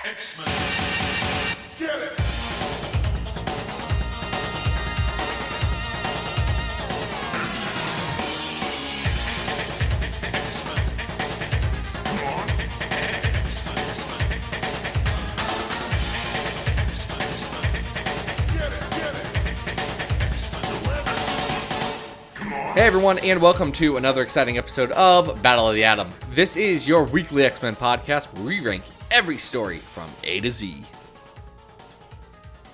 X-Men. Get it! Hey everyone, and welcome to another exciting episode of Battle of the Atom. This is your weekly X-Men podcast where we rank every story from A to Z.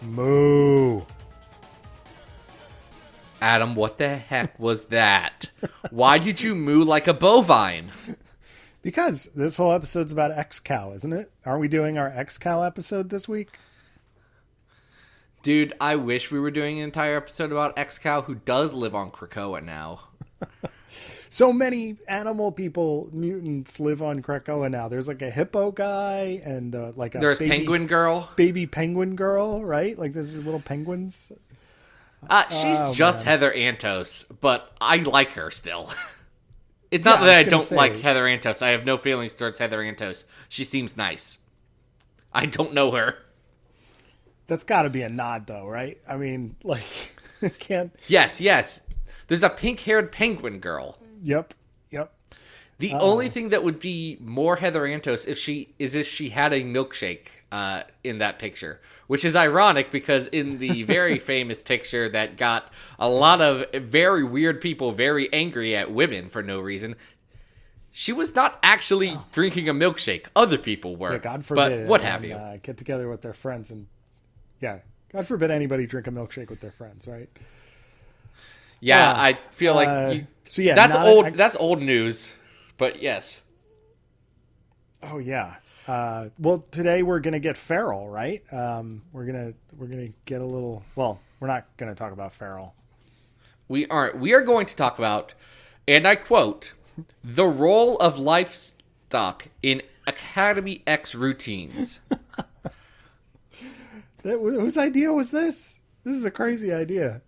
Moo. Adam, what the heck was that? Why did you moo like a bovine? Because this whole episode's about X-Cow, isn't it? Aren't we doing our X-Cow episode this week? Dude, I wish we were doing an entire episode about X-Cow, who does live on Krakoa now. So many animal people, mutants, live on Krakoa now. There's like a hippo guy and like a There's Penguin Girl. Baby penguin girl, right? Like there's little penguins. She's just man. Heather Antos, but I like her still. It's not that I don't like Heather Antos. I have no feelings towards Heather Antos. She seems nice. I don't know her. That's got to be a nod, though, right? I mean, like, can't. Yes. There's a pink-haired penguin girl. Yep. The only thing that would be more Heather Antos if she had a milkshake in that picture, which is ironic because in the very famous picture that got a lot of very weird people very angry at women for no reason, she was not actually drinking a milkshake. Other people were. Yeah, God forbid. But what have you? Get together with their friends and, yeah, God forbid anybody drink a milkshake with their friends, right? Yeah, I feel like that's old. That's old news. But yes. Oh yeah. Well, today we're gonna get feral, right? We're gonna get a little. Well, we're not gonna talk about feral. We aren't. We are going to talk about, and I quote, the role of livestock in Academy X routines. Whose idea was this? This is a crazy idea.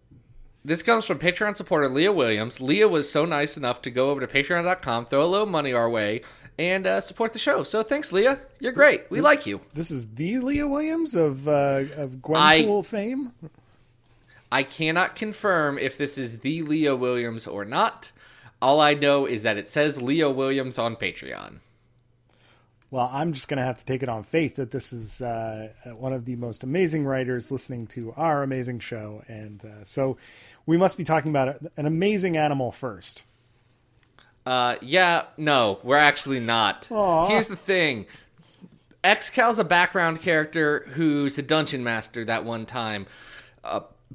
This comes from Patreon supporter Leah Williams. Leah was so nice enough to go over to patreon.com, throw a little money our way, and support the show. So thanks, Leah. You're great. We like you. This is the Leah Williams of Gwenpool fame? I cannot confirm if this is the Leah Williams or not. All I know is that it says Leah Williams on Patreon. Well, I'm just going to have to take it on faith that this is one of the most amazing writers listening to our amazing show. And so we must be talking about an amazing animal first. No, we're actually not. Aww. Here's the thing. X-Cal's a background character who's a dungeon master that one time.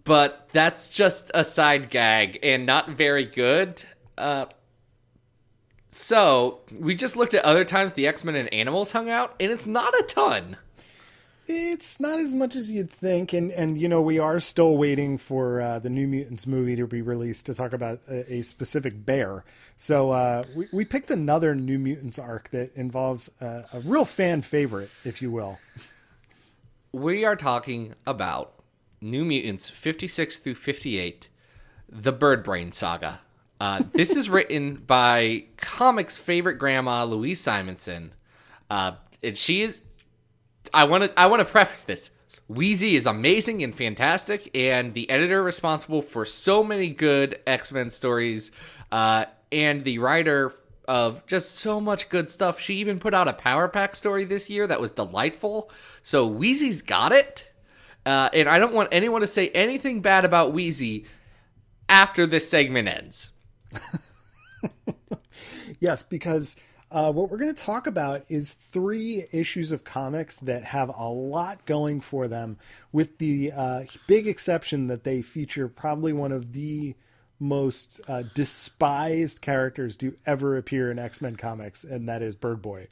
But that's just a side gag and not very good. So, we just looked at other times the X-Men and animals hung out, and it's not a ton. It's not as much as you'd think, and you know, we are still waiting for the New Mutants movie to be released to talk about a specific bear. So we picked another New Mutants arc that involves a real fan favorite, if you will. We are talking about New Mutants 56 through 58, the Bird Brain Saga. This is written by comics' favorite grandma, Louise Simonson. And she is... I want to preface this. Wheezy is amazing and fantastic, and the editor responsible for so many good X-Men stories, and the writer of just so much good stuff. She even put out a Power Pack story this year that was delightful. So Wheezy's got it. And I don't want anyone to say anything bad about Wheezy after this segment ends. Yes, because what we're going to talk about is 3 issues of comics that have a lot going for them, with the big exception that they feature probably one of the most despised characters to ever appear in X-Men comics, and that is Bird Boy.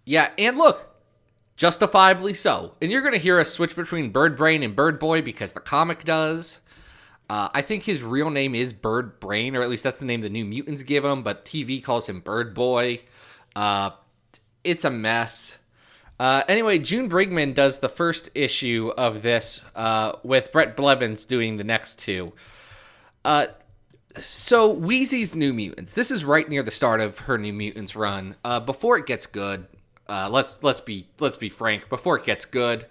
Yeah, and look, justifiably so. And you're going to hear us switch between Bird Brain and Bird Boy because the comic does. I think his real name is Bird Brain, or at least that's the name the New Mutants give him, but TV calls him Bird Boy. It's a mess. Anyway, June Brigman does the first issue of this, with Brett Blevins doing the next 2. So Wheezy's New Mutants. This is right near the start of her New Mutants run. Before it gets good, Let's be frank. Before it gets good,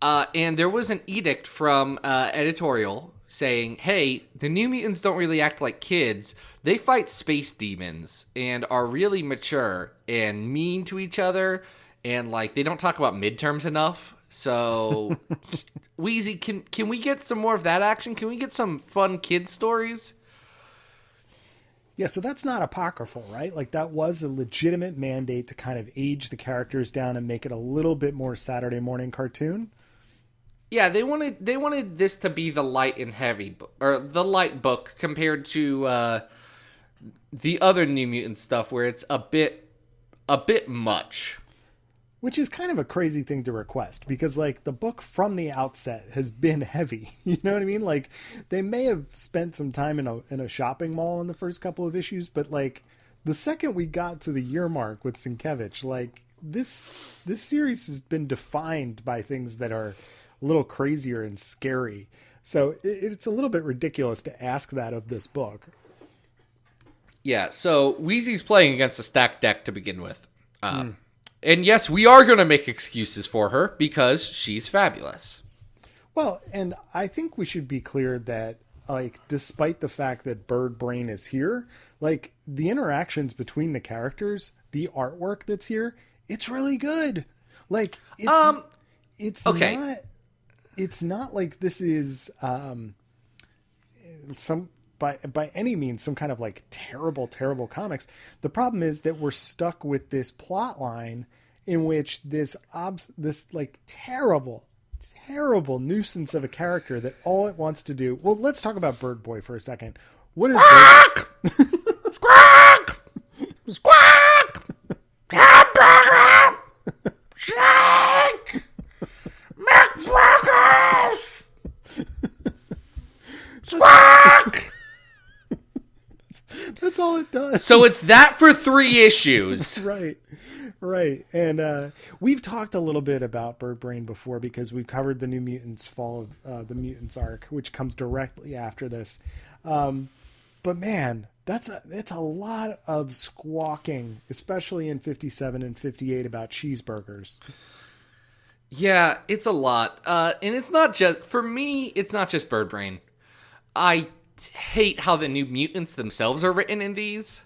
and there was an edict from editorial saying, "Hey, the New Mutants don't really act like kids. They fight space demons and are really mature and mean to each other, and like they don't talk about midterms enough." So, Wheezy, can we get some more of that action? Can we get some fun kid stories? Yeah, so that's not apocryphal, right? Like that was a legitimate mandate to kind of age the characters down and make it a little bit more Saturday morning cartoon. Yeah, they wanted this to be the light and heavy book, or the light book compared to the other New Mutant stuff where it's a bit much. Which is kind of a crazy thing to request because, like, the book from the outset has been heavy. You know what I mean? Like, they may have spent some time in a shopping mall in the first couple of issues, but, like, the second we got to the year mark with Sienkiewicz, like, this series has been defined by things that are a little crazier and scary. So it's a little bit ridiculous to ask that of this book. Yeah, so Wheezy's playing against a stacked deck to begin with. And yes, we are going to make excuses for her because she's fabulous. Well, and I think we should be clear that, like, despite the fact that Bird Brain is here, like, the interactions between the characters, the artwork that's here, it's really good. Like, it's okay. It's not like this is some by any means some kind of like terrible comics. The problem is that we're stuck with this plot line in which this like terrible nuisance of a character that all it wants to do. Well, let's talk about Bird Boy for a second. What is Squawk! Squawk! Hamburger! Shake! McBurgers! Squawk! That's all it does. So it's that for 3 issues. Right. And we've talked a little bit about Bird Brain before because we covered the New Mutants Fall of the Mutants arc, which comes directly after this. But man, it's a lot of squawking, especially in 57 and 58 about cheeseburgers. Yeah, it's a lot. And it's not just, for me, it's not just Bird Brain. I hate how the New Mutants themselves are written in these.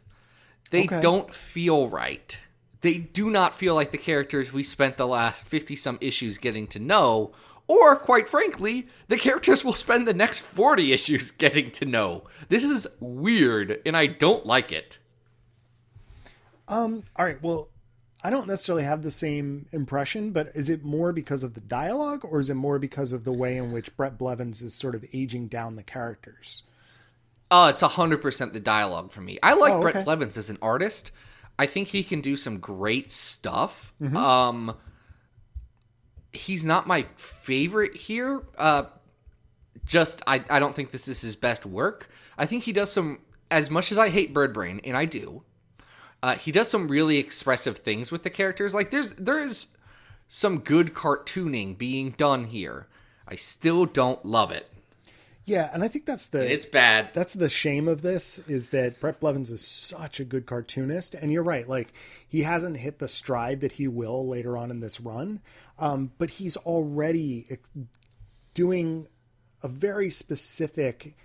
They don't feel right. They do not feel like the characters we spent the last 50-some issues getting to know, or, quite frankly, the characters we'll spend the next 40 issues getting to know. This is weird, and I don't like it. All right, well, I don't necessarily have the same impression, but is it more because of the dialogue, or is it more because of the way in which Brett Blevins is sort of aging down the characters? It's 100% the dialogue for me. I like Brett Blevins as an artist. I think he can do some great stuff. Mm-hmm. He's not my favorite here. I don't think this is his best work. I think he does some, as much as I hate Bird Brain, and I do, he does some really expressive things with the characters. Like there is some good cartooning being done here. I still don't love it. Yeah, and I think it's bad. That's the shame of this, is that Brett Blevins is such a good cartoonist, and you're right, like, he hasn't hit the stride that he will later on in this run, but he's already doing a very specific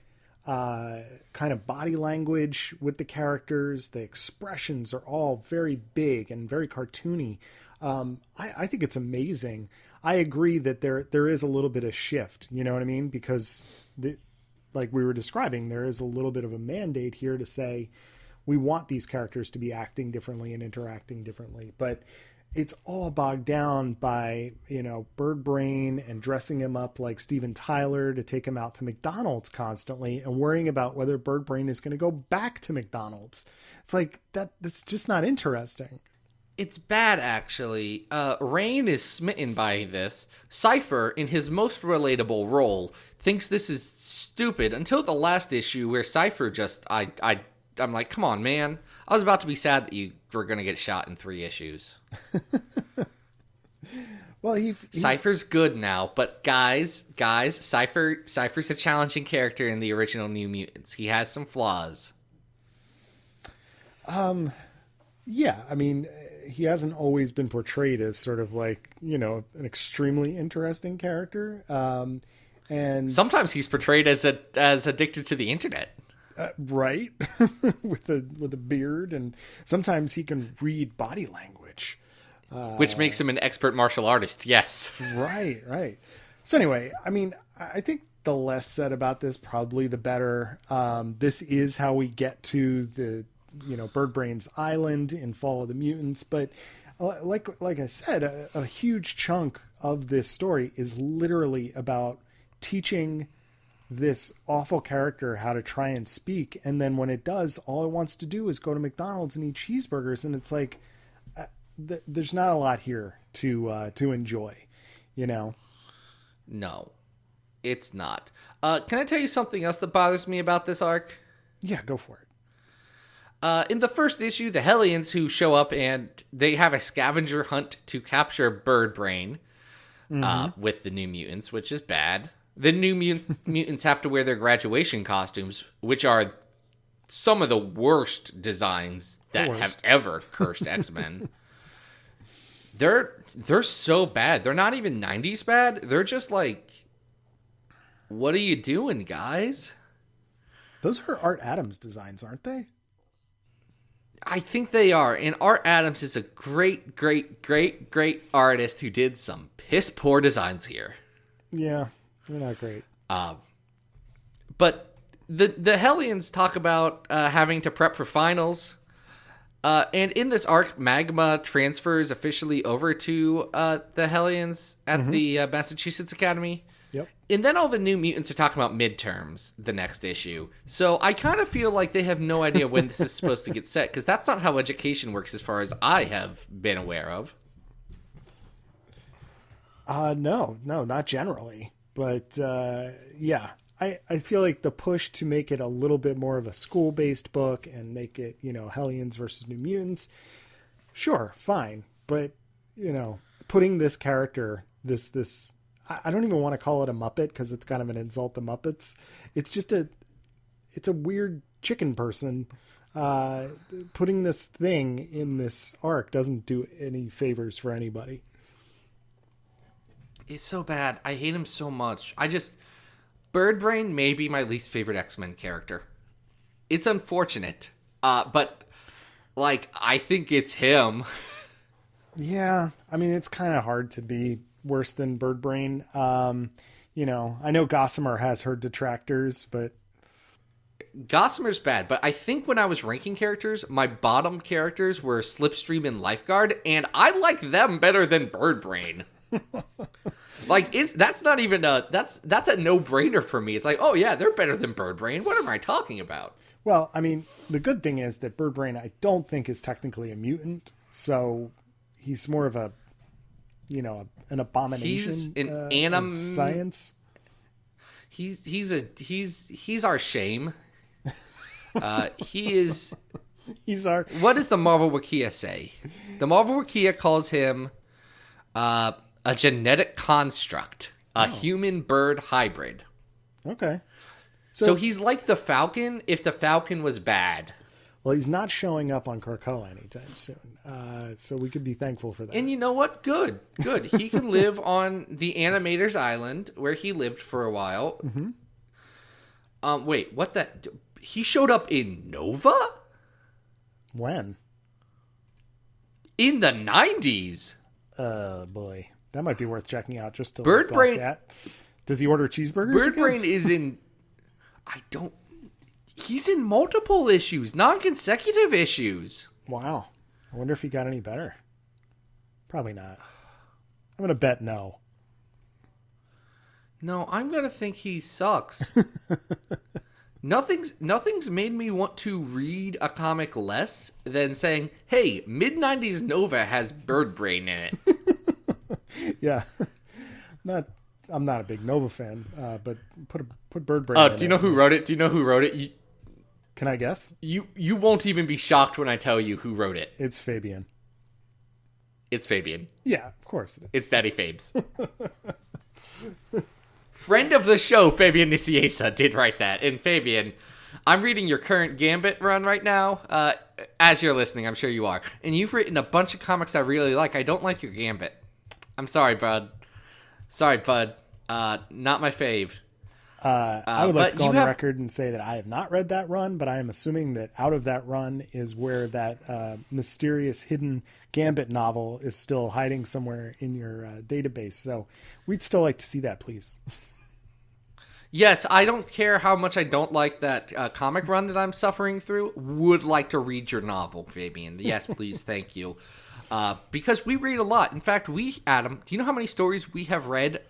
kind of body language with the characters. The expressions are all very big and very cartoony. I think it's amazing. I agree that there is a little bit of shift, you know what I mean? Because like we were describing, there is a little bit of a mandate here to say we want these characters to be acting differently and interacting differently. But it's all bogged down by, Bird Brain and dressing him up like Steven Tyler to take him out to McDonald's constantly and worrying about whether Bird Brain is going to go back to McDonald's. It's like that's just not interesting. It's bad, actually. Rain is smitten by this. Cypher, in his most relatable role, thinks this is stupid until the last issue where Cypher just... I'm like, come on, man. I was about to be sad that you were going to get shot in 3 issues. Well, Cypher's good now, but guys, Cypher's a challenging character in the original New Mutants. He has some flaws. Yeah, I mean... he hasn't always been portrayed as sort of like, an extremely interesting character. And sometimes he's portrayed as addicted to the internet. Right. with a beard, and sometimes he can read body language. Which makes him an expert martial artist, yes. Right. So anyway, I mean, I think the less said about this, probably the better. This is how we get to the, Birdbrain's Island in Fall of the Mutants. But like I said, a huge chunk of this story is literally about teaching this awful character how to try and speak. And then when it does, all it wants to do is go to McDonald's and eat cheeseburgers. And it's like, there's not a lot here to enjoy, No, it's not. Can I tell you something else that bothers me about this arc? Yeah, go for it. In the first issue, the Hellions who show up and they have a scavenger hunt to capture Birdbrain with the New Mutants, which is bad. The New Mutants have to wear their graduation costumes, which are some of the worst designs that have ever cursed X-Men. They're so bad. They're not even 90s bad. They're just like, what are you doing, guys? Those are Art Adams designs, aren't they? I think they are. And Art Adams is a great, great, great, great artist who did some piss poor designs here. Yeah, they're not great. But the Hellions talk about having to prep for finals. And in this arc, Magma transfers officially over to the Hellions at the Massachusetts Academy. Yep. And then all the New Mutants are talking about midterms the next issue. So I kind of feel like they have no idea when this is supposed to get set, because that's not how education works as far as I have been aware of. No, not generally. But yeah, I feel like the push to make it a little bit more of a school-based book and make it, Hellions versus New Mutants, sure, fine. But, putting this character, this I don't even want to call it a Muppet because it's kind of an insult to Muppets. It's just it's a weird chicken person. Putting this thing in this arc doesn't do any favors for anybody. It's so bad. I hate him so much. Birdbrain may be my least favorite X-Men character. It's unfortunate. But, I think it's him. Yeah. I mean, it's kind of hard to be worse than Birdbrain. I know Gossamer has her detractors, but... Gossamer's bad, but I think when I was ranking characters, my bottom characters were Slipstream and Lifeguard, and I like them better than Birdbrain. That's not even that's a no-brainer for me. It's like, oh yeah, they're better than Birdbrain. What am I talking about? Well, I mean, the good thing is that Birdbrain, I don't think, is technically a mutant, so he's more of a, an abomination. He's an of science. He's our shame. He is. He's our. What does the Marvel Wikia say? The Marvel Wikia calls him a genetic construct, a human-bird hybrid. Okay. So he's like the Falcon if the Falcon was bad. Well, he's not showing up on Krakoa anytime soon, so we could be thankful for that. And you know what? Good. He can live on the Animator's Island, where he lived for a while. Mm-hmm. Wait, what the... He showed up in Nova? When? In the 90s. Boy. That might be worth checking out just to Birdbrain... look at. Does he order cheeseburgers? Birdbrain is in... He's in multiple issues, non-consecutive issues. Wow. I wonder if he got any better. Probably not. I'm going to bet no. No, I'm going to think he sucks. Nothing's made me want to read a comic less than saying, hey, mid-90s Nova has Birdbrain in it. Yeah. I'm not a big Nova fan, but put Birdbrain in it. Do you know who wrote it? Can I guess? You won't even be shocked when I tell you who wrote it. It's Fabian. It's Fabian. Yeah, of course it is. It's Daddy Fabes. Friend of the show, Fabian Nicieza, did write that. And Fabian, I'm reading your current Gambit run right now. as you're listening, I'm sure you are. And you've written a bunch of comics I really like. I don't like your Gambit. I'm sorry, bud. Not my fave. I would like to go on the record and say that I have not read that run, but I am assuming that out of that run is where that mysterious hidden Gambit novel is still hiding somewhere in your database. So we'd still like to see that, please. Yes, I don't care how much I don't like that comic run that I'm suffering through. Would like to read your novel, Fabian. Yes, please, thank you. Because we read a lot. In fact, Adam, do you know how many stories we have read?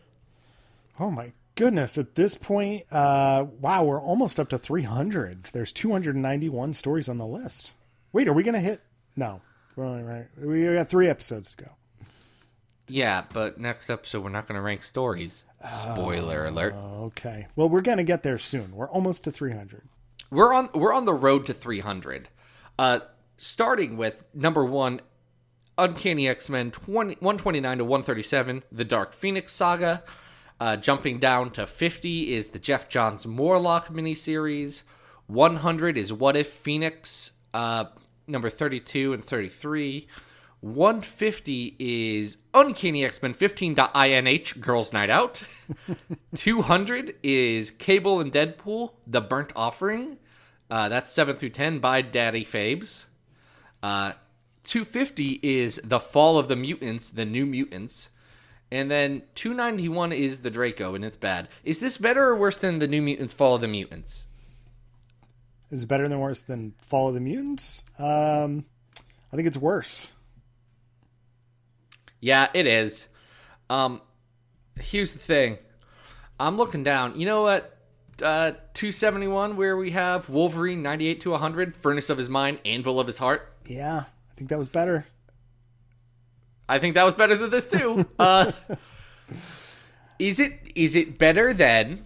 Oh my goodness, at this point, wow, we're almost up to 300. There's 291 stories on the list. Wait, are we going to hit? No. We're only right. We got 3 episodes to go. Yeah, but next episode we're not going to rank stories. Spoiler alert. Okay. Well, we're going to get there soon. We're almost to 300. We're on the road to 300. Starting with number 1, Uncanny X-Men 129 to 137, The Dark Phoenix Saga. Jumping down to 50 is the Jeff Johns Morlock miniseries. 100 is What If Phoenix, number 32 and 33. 150 is Uncanny X-Men 15.INH, Girls Night Out. 200 is Cable and Deadpool, The Burnt Offering. That's 7 through 10 by Daddy Fabes. 250 is The Fall of the Mutants, The New Mutants. And then 291 is The Draco, and it's bad. Is this better or worse than The New Mutants, Fall of the Mutants? Is it better than worse than Fall of the Mutants? I think it's worse. Yeah, it is. Here's the thing. I'm looking down. You know what? 271, where we have Wolverine 98 to 100, Furnace of His Mind, Anvil of His Heart. Yeah, I think that was better. I think that was better than this too. Is it better than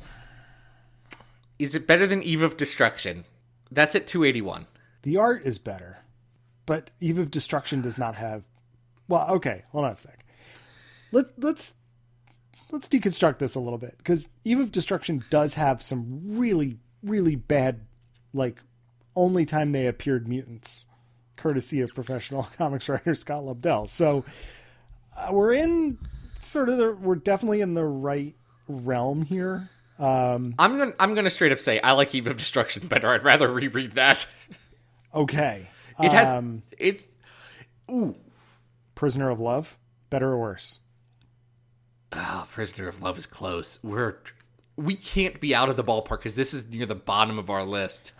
Eve of Destruction? That's at 281. The art is better, but Eve of Destruction does not have. Well, okay, hold on a sec. Let's deconstruct this a little bit, because Eve of Destruction does have some really, really bad, like, only time they appeared mutants, courtesy of professional comics writer Scott Lobdell. So we're definitely in the right realm here. I'm gonna straight up say I like Eve of Destruction better. I'd rather reread that. Okay. Prisoner of Love, better or worse? Oh, Prisoner of Love is close. We can't be out of the ballpark because this is near the bottom of our list.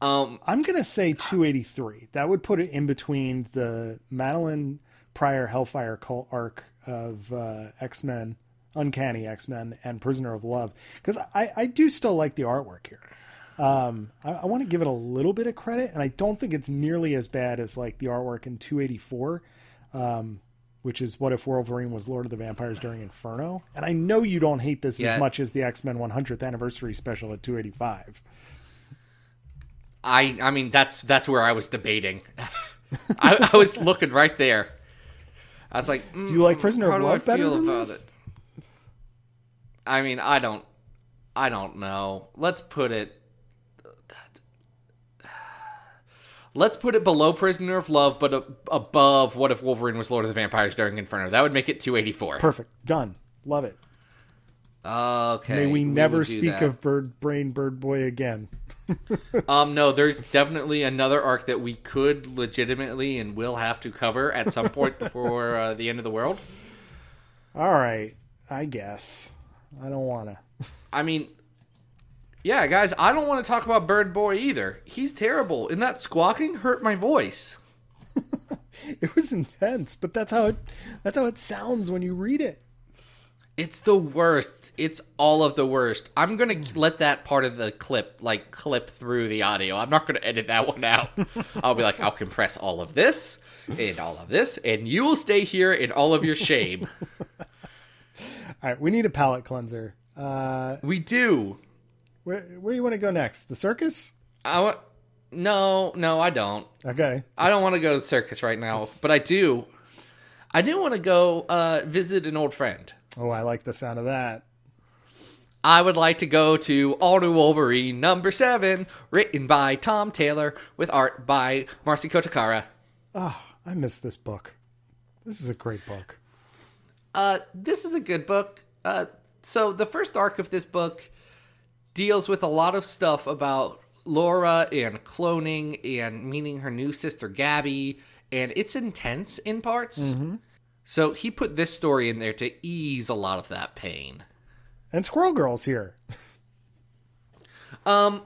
I'm gonna say 283. That would put it in between the Madeline Pryor Hellfire Cult arc of X-Men, Uncanny X-Men, and Prisoner of Love, because I do still like the artwork here. I want to give it a little bit of credit, and I don't think it's nearly as bad as like the artwork in 284, which is What If Wolverine was Lord of the Vampires during Inferno. And I know you don't hate this as much as the X-Men 100th anniversary special at 285. I mean that's where I was debating. I was looking right there. I was like, do you like Prisoner of Love better than this? I mean, I don't know. Let's put it below Prisoner of Love, but above What If Wolverine was Lord of the Vampires during Inferno. That would make it 284. Perfect. Done. Love it. Okay. May we never speak of Bird Boy again. No, there's definitely another arc that we could legitimately and will have to cover at some point before the end of the world. All right. I guess. I don't want to. I mean, yeah, guys, I don't want to talk about Bird Boy either. He's terrible, and that squawking hurt my voice. It was intense, but that's how it sounds when you read it. It's the worst. It's all of the worst. I'm going to let that part of the clip through the audio. I'm not going to edit that one out. I'll be like, I'll compress all of this, and you will stay here in all of your shame. All right, we need a palate cleanser. We do. Where do you want to go next? The circus? No, I don't. Okay. I don't want to go to the circus right now, but I do. I do want to go visit an old friend. Oh, I like the sound of that. I would like to go to All New Wolverine number 7, written by Tom Taylor, with art by Marciko Takara. Oh, I miss this book. This is a great book. This is a good book. So the first arc of this book deals with a lot of stuff about Laura and cloning and meeting her new sister Gabby, and it's intense in parts. Mm-hmm. So he put this story in there to ease a lot of that pain. And Squirrel Girl's here. I'm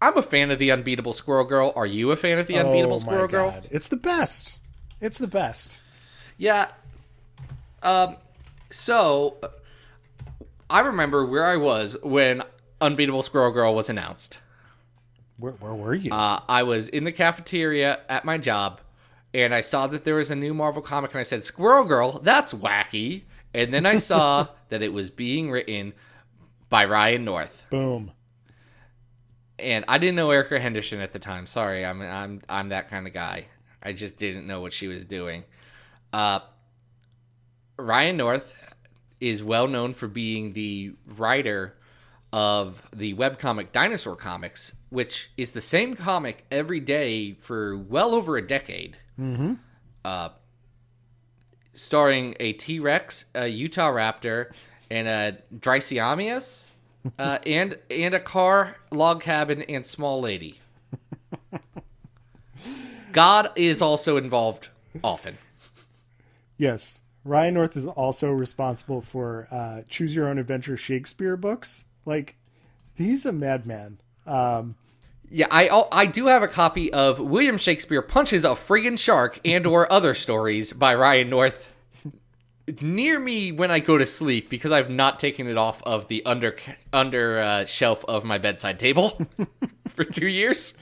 a fan of the Unbeatable Squirrel Girl. Are you a fan of the Unbeatable Squirrel Girl? God. It's the best. It's the best. Yeah. So I remember where I was when Unbeatable Squirrel Girl was announced. Where were you? I was in the cafeteria at my job, and I saw that there was a new Marvel comic, and I said, Squirrel Girl, that's wacky. And then I saw that it was being written by Ryan North. Boom. And I didn't know Erica Henderson at the time. Sorry, I'm that kind of guy. I just didn't know what she was doing. Ryan North is well known for being the writer of the webcomic Dinosaur Comics, which is the same comic every day for well over a decade. Mm-hmm. Starring a T-Rex, a Utah Raptor, and a Drysiamius, and a car, log cabin, and small lady. God is also involved often. Yes. Ryan North is also responsible for Choose Your Own Adventure Shakespeare books. Like, he's a madman. Yeah, I do have a copy of William Shakespeare Punches a Friggin' Shark and or Other Stories by Ryan North near me when I go to sleep because I've not taken it off of the under shelf of my bedside table for 2 years.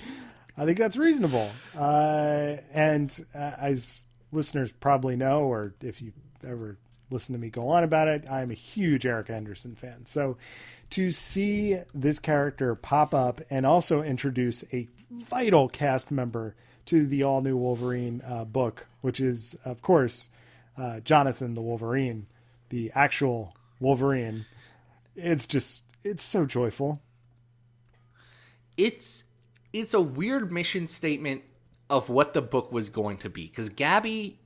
I think that's reasonable. And as listeners probably know, or if you ever listen to me go on about it, I'm a huge Erica Henderson fan. So to see this character pop up and also introduce a vital cast member to the all-new Wolverine book, which is, of course, Jonathan the Wolverine, the actual Wolverine, it's so joyful. It's a weird mission statement of what the book was going to be, because Gabby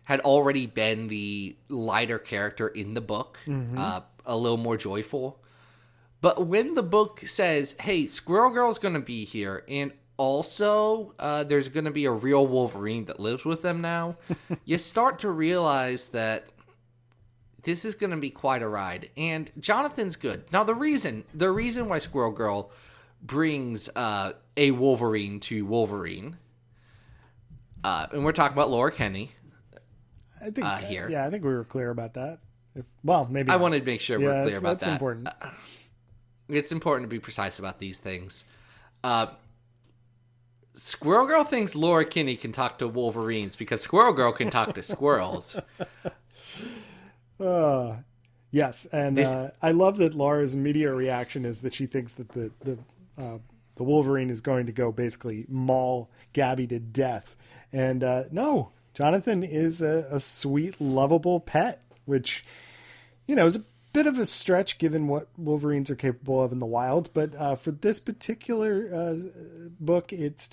had already been the lighter character in the book, a little more joyful. But when the book says, hey, Squirrel Girl's going to be here, and also there's going to be a real Wolverine that lives with them now, you start to realize that this is going to be quite a ride. And Jonathan's good. Now, the reason why Squirrel Girl brings a Wolverine to Wolverine, and we're talking about Laura Kinney, I think here. Yeah, I think we were clear about that. Maybe I not. wanted to make sure we're clear about that's that. Important. It's important to be precise about these things. Squirrel Girl thinks Laura Kinney can talk to Wolverines because Squirrel Girl can talk to squirrels. Yes, and I love that Laura's immediate reaction is that she thinks that the Wolverine is going to go basically maul Gabby to death. And no, Jonathan is a sweet, lovable pet, which, is a bit of a stretch given what Wolverines are capable of in the wild. But for this particular book, it's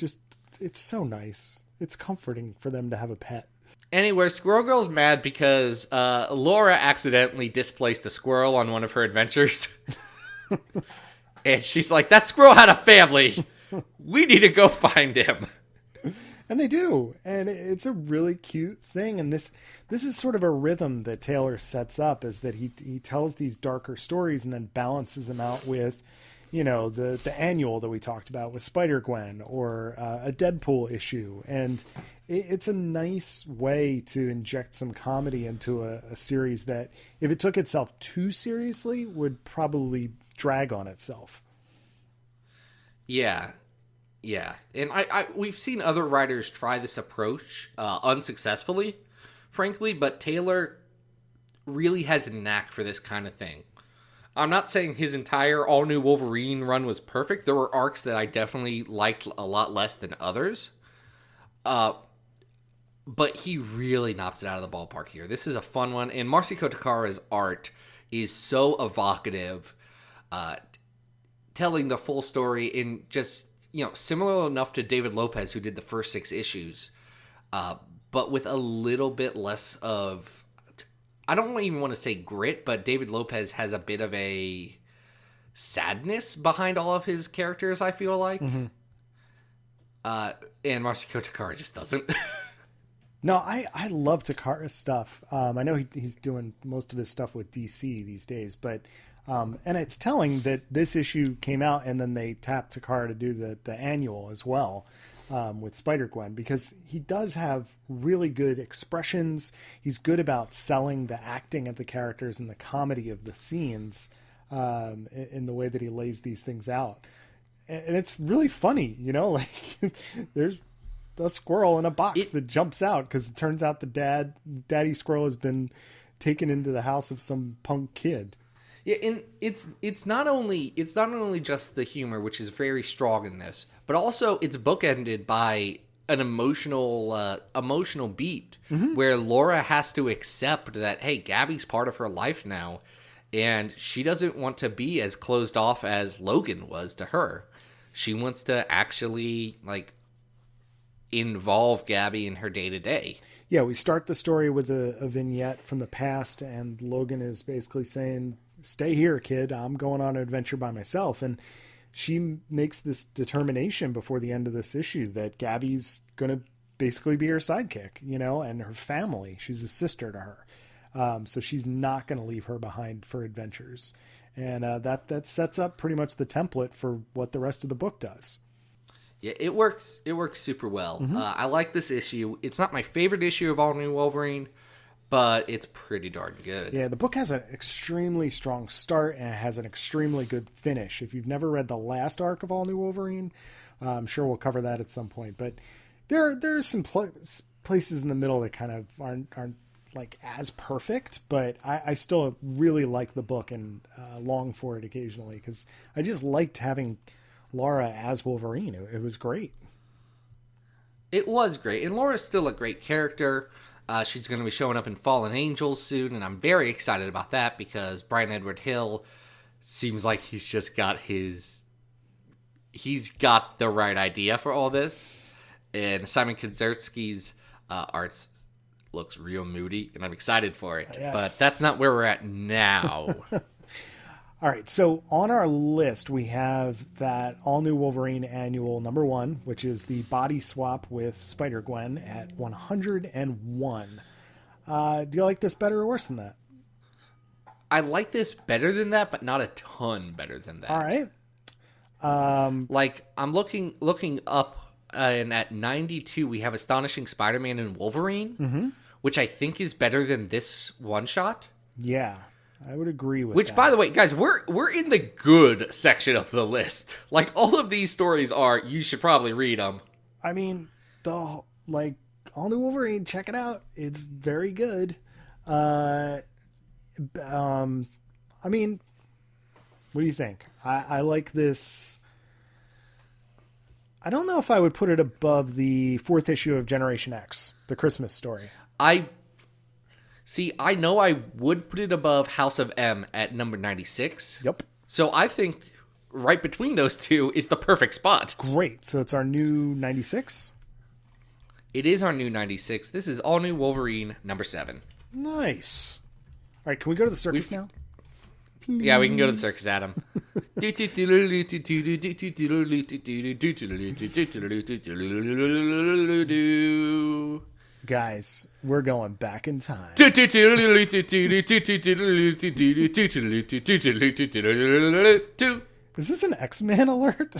so nice. It's comforting for them to have a pet. Anyway, Squirrel Girl's mad because Laura accidentally displaced a squirrel on one of her adventures. And she's like, that squirrel had a family. We need to go find him. And they do. And it's a really cute thing. And this is sort of a rhythm that Taylor sets up, is that he tells these darker stories and then balances them out with, the annual that we talked about with Spider-Gwen, or a Deadpool issue. And it's a nice way to inject some comedy into a series that, if it took itself too seriously, would probably drag on itself. Yeah. Yeah. And we've seen other writers try this approach unsuccessfully, frankly, but Taylor really has a knack for this kind of thing. I'm not saying his entire all-new Wolverine run was perfect. There were arcs that I definitely liked a lot less than others. But he really knocks it out of the ballpark here. This is a fun one. And Marciko Takara's art is so evocative, telling the full story in just, similar enough to David Lopez, who did the first 6 issues, but with a little bit less of, I don't even want to say grit, but David Lopez has a bit of a sadness behind all of his characters, I feel like. Mm-hmm. And Marcio Takara just doesn't. No, I love Takara's stuff. I know he's doing most of his stuff with DC these days, but and it's telling that this issue came out and then they tapped Takara to do the annual as well with Spider-Gwen, because he does have really good expressions. He's good about selling the acting of the characters and the comedy of the scenes in the way that he lays these things out. And it's really funny, like there's a squirrel in a box that jumps out because it turns out the daddy squirrel has been taken into the house of some punk kid. Yeah, and it's not only just the humor, which is very strong in this, but also it's bookended by an emotional beat where Laura has to accept that, hey, Gabby's part of her life now, and she doesn't want to be as closed off as Logan was to her. She wants to actually involve Gabby in her day-to-day. Yeah, we start the story with a vignette from the past, and Logan is basically saying, stay here, kid. I'm going on an adventure by myself. And she makes this determination before the end of this issue that Gabby's going to basically be her sidekick, and her family. She's a sister to her. So she's not going to leave her behind for adventures. And that sets up pretty much the template for what the rest of the book does. Yeah, it works super well. Mm-hmm. I like this issue. It's not my favorite issue of All New Wolverine, but it's pretty darn good. Yeah, the book has an extremely strong start and it has an extremely good finish. If you've never read the last arc of All New Wolverine, I'm sure we'll cover that at some point. But there are some places in the middle that kind of aren't as perfect, but I still really like the book and long for it occasionally because I just liked having Laura as Wolverine. It was great. It was great, and Laura's still a great character. She's going to be showing up in Fallen Angels soon, and I'm very excited about that because Brian Edward Hill seems like he's got the right idea for all this. And Simon Kazerski's art looks real moody, and I'm excited for it. Yes. But that's not where we're at now. All right, so on our list, we have that all-new Wolverine annual #1, which is the body swap with Spider-Gwen at 101. Do you like this better or worse than that? I like this better than that, but not a ton better than that. All right. I'm looking up, and at 92, we have Astonishing Spider-Man and Wolverine, which I think is better than this one-shot. Yeah. I would agree with Which, that. by the way, guys, we're in the good section of the list. All of these stories are, you should probably read them. I mean, all new Wolverine, check it out. It's very good. I mean, what do you think? I like this. I don't know if I would put it above the 4th issue of Generation X, the Christmas story. I know I would put it above House of M at number 96. Yep. So I think right between those two is the perfect spot. Great. So it's our new 96? It is our new 96. This is All New Wolverine number 7. Nice. All right, can we go to the circus now? Yeah, we can go to the circus, Adam. Guys, we're going back in time. Is this an X-Men alert?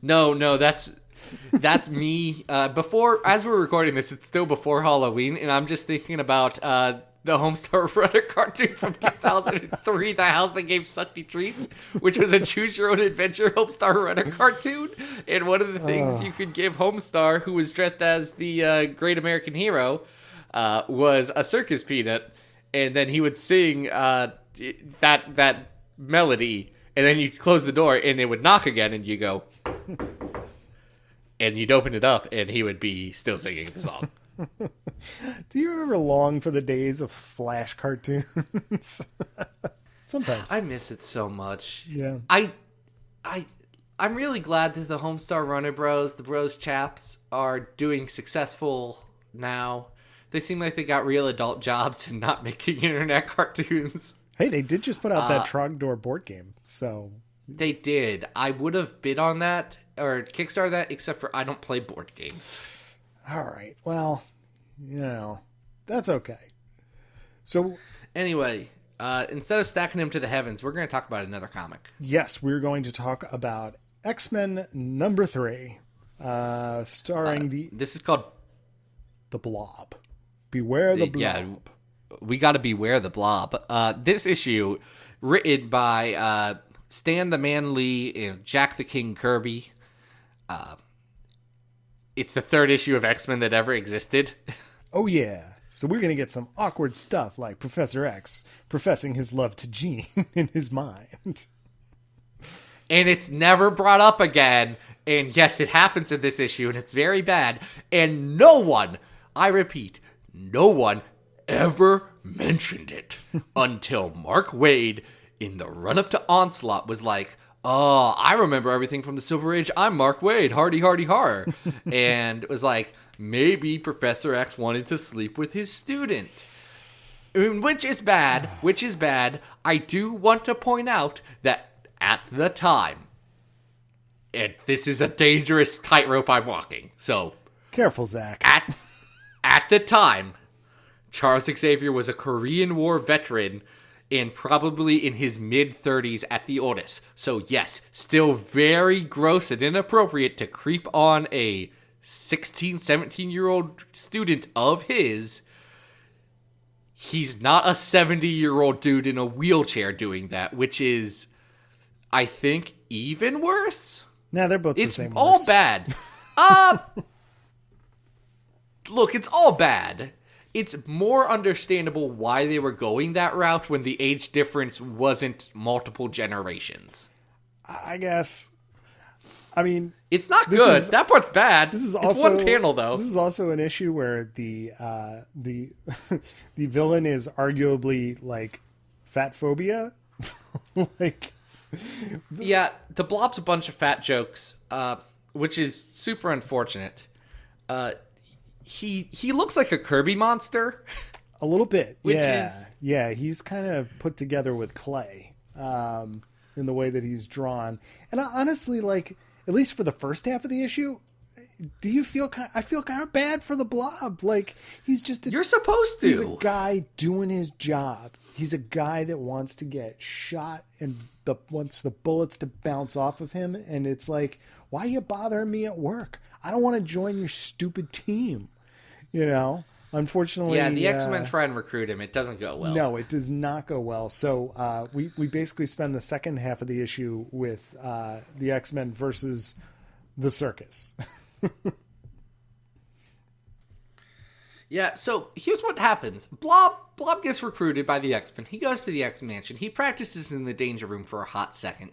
No, that's me. As we're recording this, it's still before Halloween, and I'm just thinking about the Homestar Runner cartoon from 2003, The House That Gave Sucky Treats, which was a choose-your-own-adventure Homestar Runner cartoon. And one of the things you could give Homestar, who was dressed as the Great American Hero, was a circus peanut, and then he would sing that melody, and then you'd close the door, and it would knock again, and you go, and you'd open it up, and he would be still singing the song. Do you ever long for the days of Flash cartoons? Sometimes. I miss it so much. Yeah. I'm really glad that the Homestar Runner Bros, the Bros chaps, are doing successful now. They seem like they got real adult jobs and not making internet cartoons. Hey, they did just put out that Trogdor board game, so... They did. I would have bid on that, or Kickstarter that, except for I don't play board games. All right. Well, that's okay. So... Anyway, instead of stacking him to the heavens, we're going to talk about another comic. Yes, we're going to talk about X-Men number 3, starring This is called... The Blob. Beware the Blob. Yeah, we got to beware the Blob. This issue, written by Stan the Man Lee and Jack the King Kirby. It's the third issue of X-Men that ever existed. Oh, yeah. So we're going to get some awkward stuff like Professor X professing his love to Jean in his mind. And it's never brought up again. And yes, it happens in this issue, and it's very bad. And no one, I repeat, no one ever mentioned it until Mark Waid in the run-up to Onslaught was like, oh, I remember everything from the Silver Age. I'm Mark Waid. Hardy, hardy, har. And it was like, maybe Professor X wanted to sleep with his student. Which is bad. I do want to point out that at the time, and this is a dangerous tightrope I'm walking. So, careful, Zach. At the time, Charles Xavier was a Korean War veteran and probably in his mid-30s at the oldest. So yes, still very gross and inappropriate to creep on a 16, 17-year-old student of his. He's not a 70-year-old dude in a wheelchair doing that, which is, I think, even worse. Nah, they're both the same. It's all bad. Look, it's all bad. It's more understandable why they were going that route when the age difference wasn't multiple generations. I guess. I mean, it's not good. That part's bad. This is it's also one panel, though. This is also an issue where the the villain is arguably like fat phobia. Like, yeah, the Blob's a bunch of fat jokes, which is super unfortunate. He looks like a Kirby monster. A little bit. Yeah, he's kind of put together with clay in the way that he's drawn. And honestly, like, at least for the first half of the issue, I feel kind of bad for the Blob. Like, he's just you're supposed to. He's a guy doing his job. He's a guy that wants to get shot and wants the bullets to bounce off of him. And it's like, why are you bothering me at work? I don't want to join your stupid team. Unfortunately. Yeah, the X-Men try and recruit him. It doesn't go well. No, it does not go well. So we basically spend the second half of the issue with the X-Men versus the circus. Yeah, so here's what happens. Blob gets recruited by the X-Men. He goes to the X-Mansion. He practices in the Danger Room for a hot second.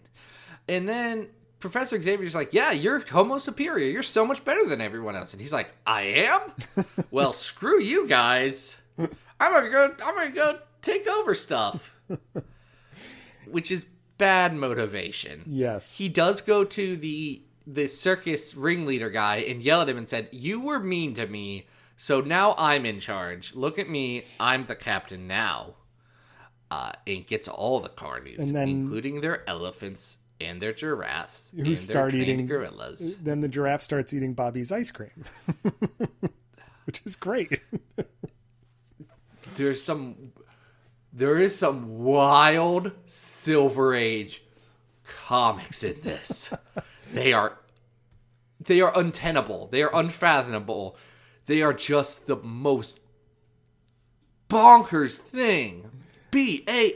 And then Professor Xavier's like, yeah, you're homo superior. You're so much better than everyone else. And he's like, I am? Well, screw you guys. I'm gonna go take over stuff. Which is bad motivation. Yes. He does go to the circus ringleader guy and yell at him and said, you were mean to me, so now I'm in charge. Look at me. I'm the captain now. And gets all the carnies, including their elephants and their giraffes who start eating gorillas. Then the giraffe starts eating Bobby's ice cream, which is great. There is some wild Silver Age comics in this. They are untenable. They are unfathomable. They are just the most bonkers thing. Bananas.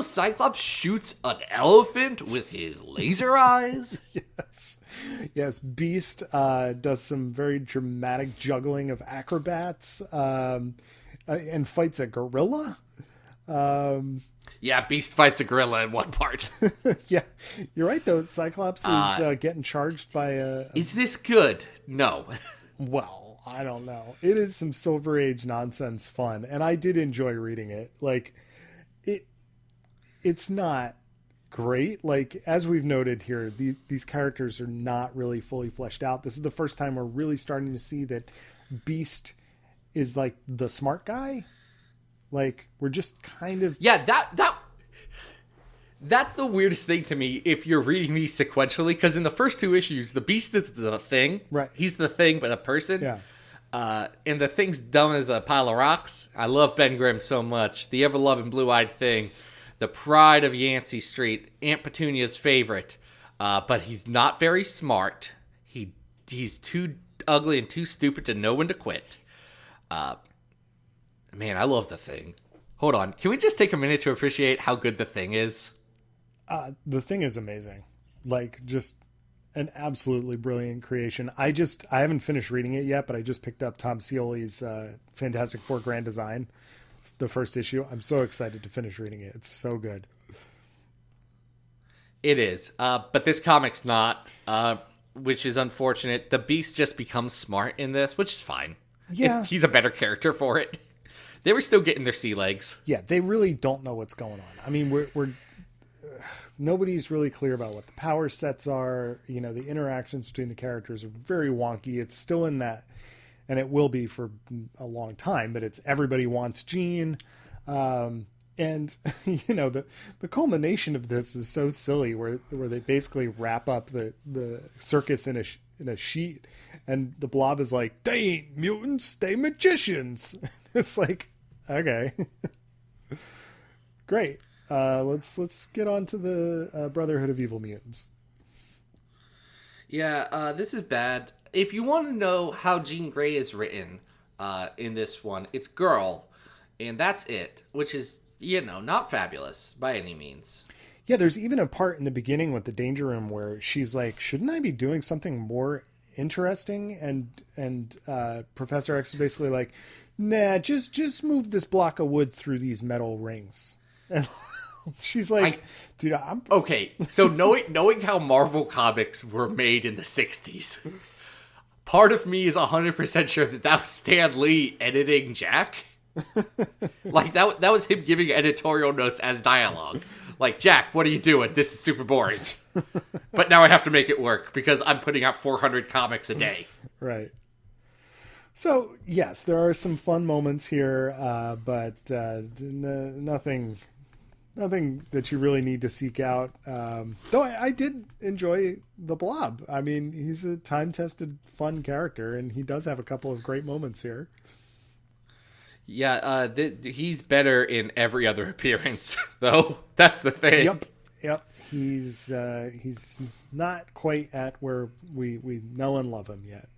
Cyclops shoots an elephant with his laser eyes. Yes. Beast does some very dramatic juggling of acrobats and fights a gorilla. Yeah, Beast fights a gorilla in one part. Yeah, you're right though. Cyclops is getting charged by a... Is this good? No. Well, I don't know. It is some Silver Age nonsense fun, and I did enjoy reading it. Like, it's not great. Like, as we've noted here, these characters are not really fully fleshed out. This is the first time we're really starting to see that Beast is like the smart guy. Like, we're just kind of... Yeah, that's the weirdest thing to me if you're reading these sequentially, because in the first 2 issues, the Beast is the Thing. Right. He's the Thing, but a person. Yeah. And the Thing's dumb as a pile of rocks. I love Ben Grimm so much. The ever-loving blue-eyed Thing. The pride of Yancey Street. Aunt Petunia's favorite. But he's not very smart. He's too ugly and too stupid to know when to quit. Man, I love the Thing. Hold on. Can we just take a minute to appreciate how good the Thing is? The Thing is amazing. Like, just an absolutely brilliant creation. I haven't finished reading it yet, but I just picked up Tom Scioli's Fantastic Four Grand Design, the first issue. I'm so excited to finish reading it. It's so good. It is. But this comic's not, which is unfortunate. The Beast just becomes smart in this, which is fine. Yeah. He's a better character for it. They were still getting their sea legs. Yeah, they really don't know what's going on. I mean, we're nobody's really clear about what the power sets are. You know, the interactions between the characters are very wonky. It's still in that, and it will be for a long time, but it's everybody wants Jean. And, you know, the culmination of this is so silly where they basically wrap up the circus in a sheet, and the Blob is like, they ain't mutants, they magicians. It's like, okay. Great. Let's get on to the Brotherhood of Evil Mutants. Yeah, this is bad. If you want to know how Jean Grey is written in this one, it's girl, and that's it, which is, you know, not fabulous by any means. Yeah, there's even a part in the beginning with the Danger Room where she's like, shouldn't I be doing something more interesting? And Professor X is basically like, nah, just move this block of wood through these metal rings. And she's like, dude, I'm... Okay, so knowing how Marvel comics were made in the 60s, part of me is 100% sure that was Stan Lee editing Jack. Like, that was him giving editorial notes as dialogue. Like, Jack, what are you doing? This is super boring. But now I have to make it work because I'm putting out 400 comics a day. Right. So, yes, there are some fun moments here, but nothing that you really need to seek out. Though I did enjoy the Blob. I mean, he's a time-tested, fun character, and he does have a couple of great moments here. Yeah, he's better in every other appearance, though. That's the thing. Yep. He's not quite at where we know and love him yet.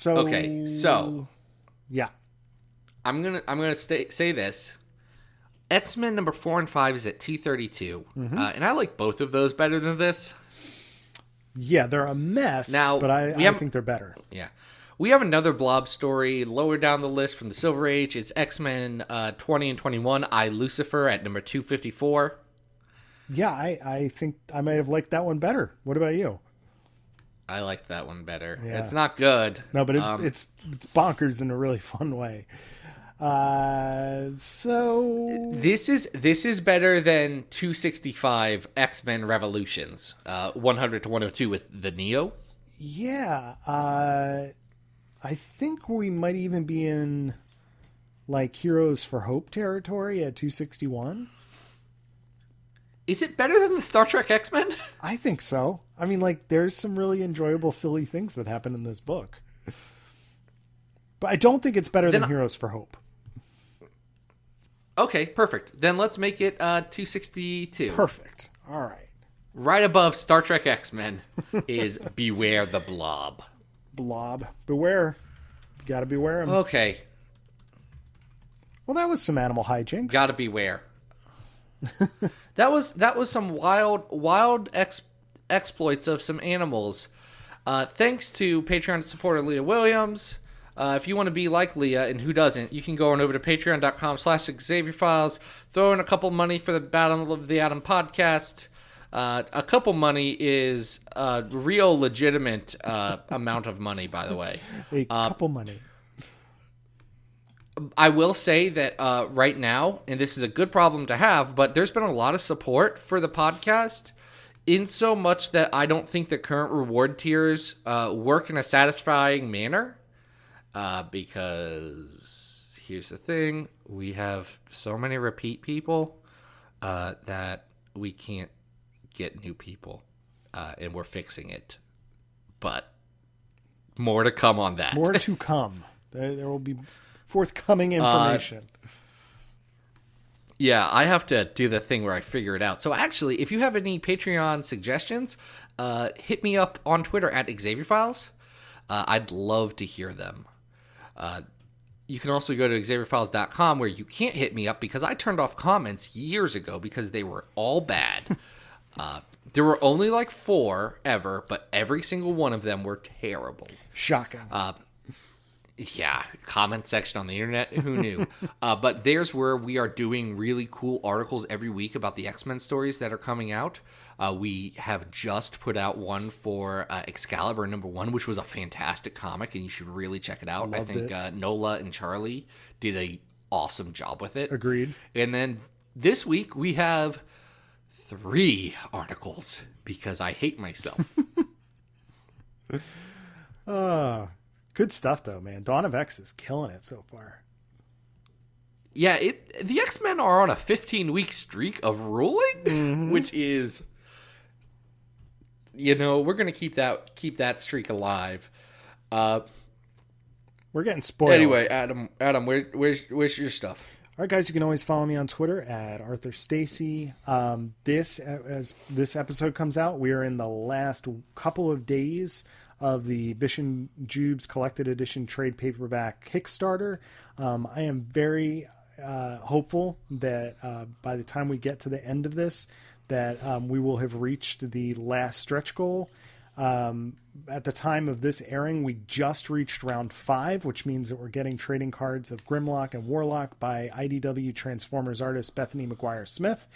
Okay, so yeah, I'm gonna say this. X-Men number 4 and 5 is at 232, and I like both of those better than this. Yeah, they're a mess, now, but I think they're better. Yeah. We have another Blob story lower down the list from the Silver Age. It's X-Men 20 and 21, I, Lucifer, at number 254. Yeah, I think I might have liked that one better. What about you? I liked that one better. Yeah. It's not good. No, but it's bonkers in a really fun way. So this is better than 265 X-Men Revolutions, 100 to 102 with the Neo. Yeah, I think we might even be in like Heroes for Hope territory at 261. Is it better than the Star Trek X-Men? I think so. I mean, like, there's some really enjoyable, silly things that happen in this book. But I don't think it's better than Heroes for Hope. Okay, perfect. Then let's make it 262. Perfect. All right. Right above Star Trek X-Men is Beware the Blob. Blob. Beware. You gotta beware him. Okay. Well, that was some animal hijinks. Gotta beware. That was some wild exploits of some animals. Thanks to Patreon supporter Leah Williams. If you want to be like Leah, and who doesn't, you can go on over to patreon.com/XavierFiles, throw in a couple money for the Battle of the Atom podcast. A couple money is a real legitimate amount of money, by the way. A couple money. I will say that right now, and this is a good problem to have, but there's been a lot of support for the podcast, in so much that I don't think the current reward tiers work in a satisfying manner. Because here's the thing, we have so many repeat people that we can't get new people, and we're fixing it. But more to come on that. More to come. There will be forthcoming information. Yeah, I have to do the thing where I figure it out. So actually, if you have any Patreon suggestions, hit me up on Twitter at XavierFiles. I'd love to hear them. You can also go to XavierFiles.com, where you can't hit me up because I turned off comments years ago because they were all bad. There were only like 4 ever, but every single one of them were terrible. Shocking. Yeah, comment section on the internet, who knew? But there's where we are doing really cool articles every week about the X-Men stories that are coming out. We have just put out one for Excalibur #1, which was a fantastic comic, and you should really check it out. I think Nola and Charlie did a awesome job with it. Agreed. And then this week we have 3 articles because I hate myself. Good stuff, though, man. Dawn of X is killing it so far. Yeah, the X-Men are on a 15-week streak of ruling, which is, we're going to keep that streak alive. We're getting spoiled. Anyway, Adam, where's your stuff? All right, guys, you can always follow me on Twitter at Arthur Stacy. As this episode comes out, we are in the last couple of days of the Bishan Jubes Collected Edition trade paperback Kickstarter. I am very hopeful that by the time we get to the end of this, that we will have reached the last stretch goal. At the time of this airing, we just reached round 5, which means that we're getting trading cards of Grimlock and Warlock by IDW Transformers artist Bethany McGuire Smith.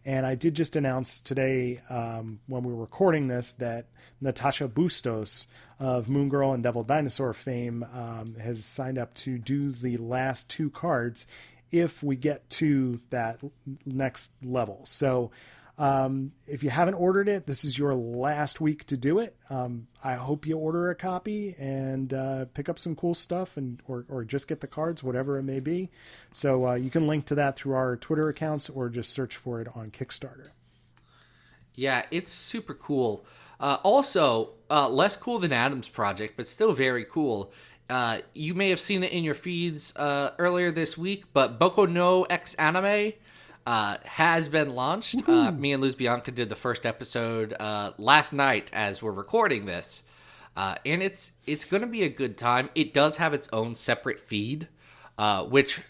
And I did just announce today, when we were recording this, that Natasha Bustos of Moon Girl and Devil Dinosaur fame has signed up to do the last 2 cards if we get to that next level. So if you haven't ordered it, this is your last week to do it. I hope you order a copy and pick up some cool stuff or just get the cards, whatever it may be. So you can link to that through our Twitter accounts or just search for it on Kickstarter. Yeah, it's super cool. Also, less cool than Adam's project, but still very cool. You may have seen it in your feeds earlier this week, but Boku no X Anime has been launched. Me and Luz Bianca did the first episode last night as we're recording this. And it's going to be a good time. It does have its own separate feed, which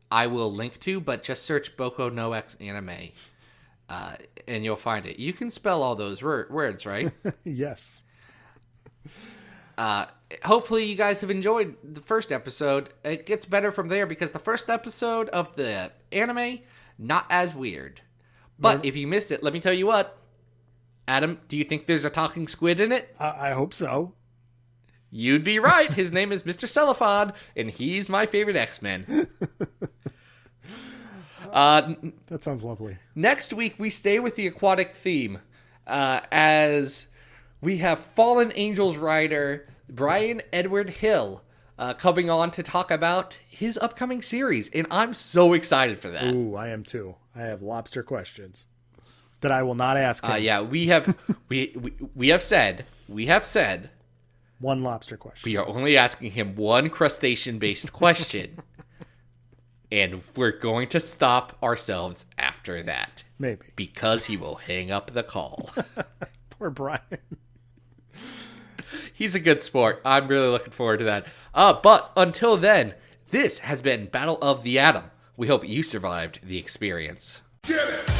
I will link to, but just search Boku no X Anime. And you'll find it. You can spell all those words, right? Yes. Hopefully you guys have enjoyed the first episode. It gets better from there because the first episode of the anime, not as weird. But if you missed it, let me tell you what. Adam, do you think there's a talking squid in it? I hope so. You'd be right. His name is Mr. Cephalopods, and he's my favorite X-Men. That sounds lovely. Next week, we stay with the aquatic theme as we have Fallen Angels writer Brian Edward Hill coming on to talk about his upcoming series, and I'm so excited for that. Ooh, I am too. I have lobster questions that I will not ask him. Yeah, we have said one lobster question. We are only asking him one crustacean-based question. And we're going to stop ourselves after that. Maybe. Because he will hang up the call. Poor Brian. He's a good sport. I'm really looking forward to that. But until then, this has been Battle of the Atom. We hope you survived the experience. Get it!